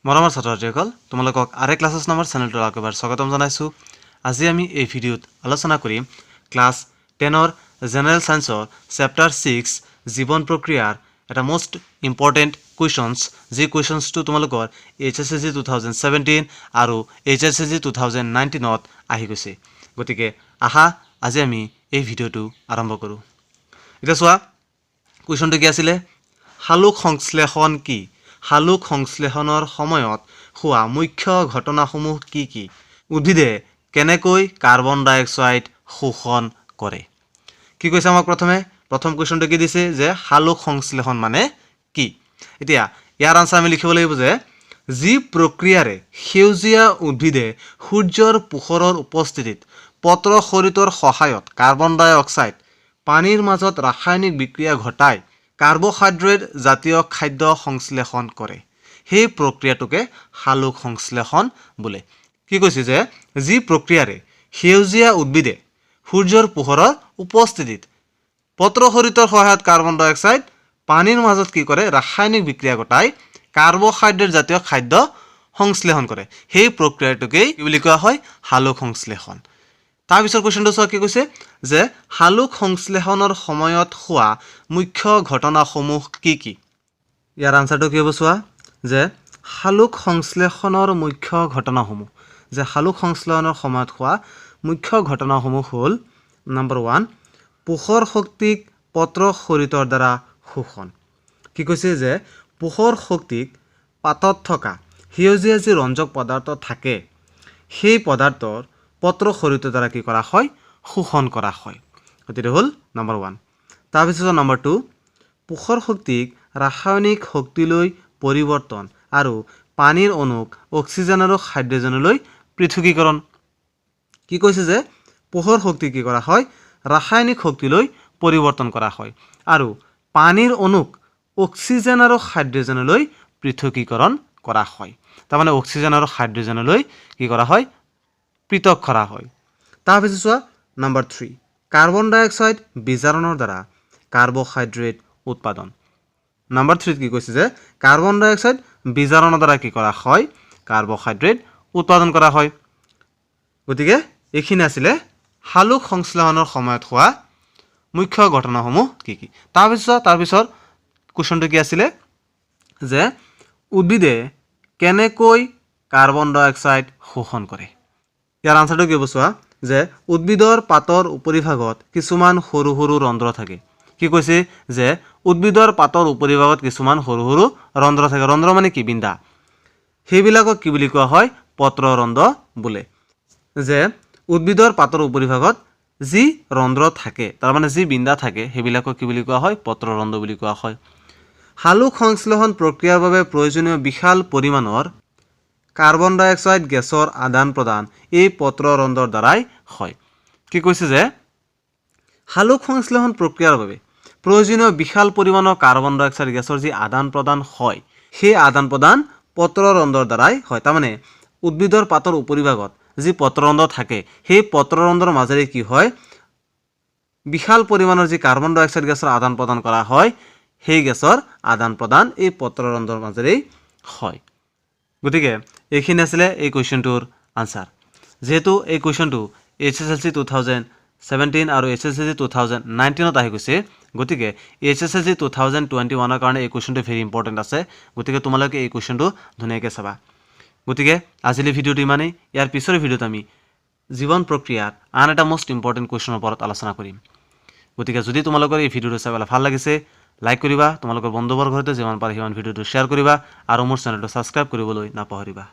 মৰমৰ ছাত্ৰ-ছাত্ৰীসকল তোমালোকক আৰে ক্লাছেছ নামৰ চেনেলটোৰ এবাৰ স্বাগতম জনাইছো। আজি আমি এই ভিডিঅ'ত আলোচনা কৰিম ক্লাছ 10ৰ জেনাৰেল সায়েন্সৰ চেপ্টাৰ 6 জীৱন প্ৰক্ৰিয়াৰ এটা মোষ্ট ইম্পৰ্টেন্ট কুৱেশ্যনছ যি কুৱেশ্যনছটো তোমালোকৰ HSLC 2017 আৰু HSLC 2019ত আহি গৈছে। গতিকে আহা আজি আমি এই ভিডিঅ'টো আৰম্ভ কৰোঁ। এতিয়া চোৱা কুৱেশ্যনটো কি আছিল? সালোক সংশ্লেষণ কি? সালোক সংশ্লেষণৰ সময়ত হোৱা মুখ্য ঘটনাসমূহ কি কি? উদ্ভিদে কেনেকৈ কাৰ্বন ডাই অক্সাইড শোষণ কৰে? কি কৈছে আমাক প্ৰথম কুৱেশ্যনটো কি দিছে যে সালোক সংশ্লেষণ মানে কি? এতিয়া ইয়াৰ আনসাৰ আমি লিখিব লাগিব যে যি প্ৰক্ৰিয়াৰে সেউজীয়া উদ্ভিদে সূৰ্যৰ পোহৰৰ উপস্থিতিত পত্ৰ শৰীৰৰ সহায়ত কাৰ্বন ডাই অক্সাইড পানীৰ মাজত ৰাসায়নিক বিক্ৰিয়া ঘটাই কাৰ্বহাইড্ৰেট জাতীয় খাদ্য সংশ্লেষণ কৰে, সেই প্ৰক্ৰিয়াটোকে সালোক সংশ্লেষণ বোলে। কি কৈছে যে যি প্ৰক্ৰিয়াৰে সেউজীয়া উদ্ভিদে সূৰ্যৰ পোহৰৰ উপস্থিতিত পত্ৰশৰীৰৰ সহায়ত কাৰ্বন ডাই অক্সাইড পানীৰ মাজত কি কৰে ৰাসায়নিক বিক্ৰিয়া ঘটাই কাৰ্বহাইড্ৰেট জাতীয় খাদ্য সংশ্লেষণ কৰে, সেই প্ৰক্ৰিয়াটোকেই কি বুলি কোৱা হয়? সালোক সংশ্লেষণ। তাৰপিছৰ কুৱেশ্যনটো চোৱা কি কৈছে যে সালোক সংশ্লেষণৰ সময়ত হোৱা মুখ্য ঘটনাসমূহ কি কি? ইয়াৰ আনসাৰটো কি হ'ব চোৱা যে সালোক সংশ্লেষণৰ মুখ্য ঘটনাসমূহ যে সালোক সংশ্লেষণৰ সময়ত হোৱা মুখ্য ঘটনাসমূহ হ'ল নম্বৰ 1 পোহৰ শক্তিক পত্ৰ শৰীৰৰ দ্বাৰা শোষণ। কি কৈছে যে পোহৰ শক্তিক পাতত থকা সেউজীয়া যি ৰঞ্জক পদাৰ্থ থাকে সেই পদাৰ্থৰ পত্ৰ শৰীৰৰ দ্বাৰা কি কৰা হয়? শোষণ কৰা হয়। গতিকে হ'ল নম্বৰ 1। তাৰপিছত নম্বৰ 2 পোহৰ শক্তিক ৰাসায়নিক শক্তিলৈ পৰিৱৰ্তন আৰু পানীৰ অণুক অক্সিজেন আৰু হাইড্ৰজেনলৈ পৃথকীকৰণ। কি কৈছে যে পোহৰ শক্তি কি কৰা হয়? ৰাসায়নিক শক্তিলৈ পৰিৱৰ্তন কৰা হয় আৰু পানীৰ অণুক অক্সিজেন আৰু হাইড্ৰজেনলৈ পৃথকীকৰণ কৰা হয়। তাৰমানে অক্সিজেন আৰু হাইড্ৰজেনলৈ কি কৰা হয়? পৃথক কৰা হয়। তাৰপিছত চোৱা নম্বৰ 3 কাৰ্বন ডাই অক্সাইড বিজাৰণৰ দ্বাৰা কাৰ্বহাইড্ৰেট উৎপাদন। নম্বৰ 3 কি কৈছে যে কাৰ্বন ডাই অক্সাইড বিজাৰণৰ দ্বাৰা কি কৰা হয়? কাৰ্বহাইড্ৰেট উৎপাদন কৰা হয়। গতিকে এইখিনি আছিলে সালোক সংশ্লেষণৰ সময়ত হোৱা মুখ্য ঘটনাসমূহ কি কি? তাৰপিছত কুৱেশ্যনটো কি আছিলে যে উদ্ভিদে কেনেকৈ কাৰ্বন ডাই অক্সাইড শোষণ কৰে? ইয়াৰ আনসাৰটো কি হ'ব চোৱা যে উদ্ভিদৰ পাতৰ উপৰিভাগত কিছুমান সৰু সৰু ৰন্ধ্ৰ থাকে। কি কৈছে যে উদ্ভিদৰ পাতৰ উপৰিভাগত কিছুমান সৰু সৰু ৰন্ধ্ৰ থাকে। ৰন্ধ্ৰ মানে কি? বিন্দা। সেইবিলাকক কি বুলি কোৱা হয়? পত্ৰৰন্ধ্ৰ বোলে। যে উদ্ভিদৰ পাতৰ উপৰিভাগত যি ৰন্ধ্ৰ থাকে তাৰমানে যি বিন্দা থাকে সেইবিলাকক কি বুলি কোৱা হয়? পত্ৰৰন্ধ্ৰ বুলি কোৱা হয়। সালোক সংশ্লেষণ প্ৰক্ৰিয়াৰ বাবে প্ৰয়োজনীয় বিশাল পৰিমাণৰ কাৰ্বন ডাই অক্সাইড গেছৰ আদান প্ৰদান এই পত্ৰৰন্ধ্ৰৰ দ্বাৰাই হয়। কি কৈছে যে সালোক সংশ্লেষণ প্ৰক্ৰিয়াৰ বাবে প্ৰয়োজনীয় বিশাল পৰিমাণৰ কাৰ্বন ডাই অক্সাইড গেছৰ যি আদান প্ৰদান হয় সেই আদান প্ৰদান পত্ৰৰন্ধ্ৰৰ দ্বাৰাই হয়। তাৰমানে উদ্ভিদৰ পাতৰ উপৰিভাগত যি পত্ৰৰন্ধ্ৰ থাকে সেই পত্ৰৰন্ধ্ৰৰ মাজেৰে কি হয়? বিশাল পৰিমাণৰ যি কাৰ্বন ডাই অক্সাইড গেছৰ আদান প্ৰদান কৰা হয় সেই গেছৰ আদান প্ৰদান এই পত্ৰৰন্ধ্ৰৰ মাজেৰেই হয়। গতিকে এইখিনি আছিলে এই কুৱেশ্যনটোৰ আনসাৰ। যেহেতু এই কুৱেশ্যনটো HSLC 2017 আৰু HSLC 2019ত আহি গৈছে গতিকে HSLC 2021ৰ কাৰণে এই কুৱেশ্যনটো ভেৰি ইম্পৰ্টেণ্ট আছে। গতিকে তোমালোকে এই কুৱেশ্যনটো ধুনীয়াকৈ চাবা। গতিকে আজিলৈ ভিডিঅ'টো ইমানেই। ইয়াৰ পিছৰ ভিডিঅ'ত আমি জীৱন প্ৰক্ৰিয়াৰ আন এটা মোষ্ট ইম্পৰ্টেণ্ট কুৱেশ্যনৰ ওপৰত আলোচনা কৰিম। গতিকে যদি তোমালোকৰ এই ভিডিঅ'টো চাই পেলাই ভাল লাগিছে লাইক কৰিবা, তোমালোকৰ বন্ধুবৰ্গৰ সৈতে যিমান পাৰে সিমান ভিডিঅ'টো শ্বেয়াৰ কৰিবা আৰু মোৰ চেনেলটো ছাবস্ক্ৰাইব কৰিবলৈ নাপাহৰিবা।